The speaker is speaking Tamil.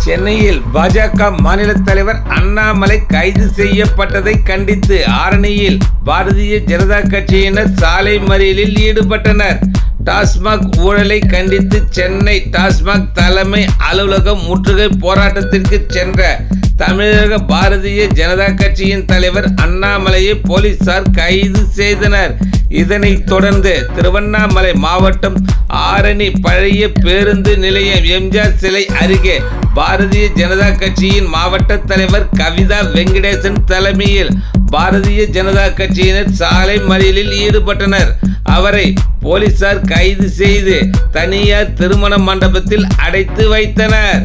சென்னையில் பாஜக மாநில தலைவர் அண்ணாமலை கைது செய்யப்பட்டதை கண்டித்து ஆரணியில் பாரதிய ஜனதா கட்சியினர் சாலை மறியலில் ஈடுபட்டனர். டாஸ்மாக் ஊழலை கண்டித்து சென்னை டாஸ்மாக் தலைமை அலுவலகம் முற்றுகை போராட்டத்திற்கு சென்ற தமிழக பாரதிய ஜனதா கட்சியின் தலைவர் அண்ணாமலையை போலீசார் கைது செய்தனர். இதனைத் தொடர்ந்து திருவண்ணாமலை மாவட்டம் ஆரணி பழைய பேருந்து நிலையம் எம்ஜிஆர் சிலை அருகே பாரதிய ஜனதா கட்சியின் மாவட்ட தலைவர் கவிதா வெங்கடேசன் தலைமையில் பாரதிய ஜனதா கட்சியினர் சாலை மறியலில் ஈடுபட்டனர். அவரை போலீசார் கைது செய்து தனியார் திருமண மண்டபத்தில் அடைத்து வைத்தனர்.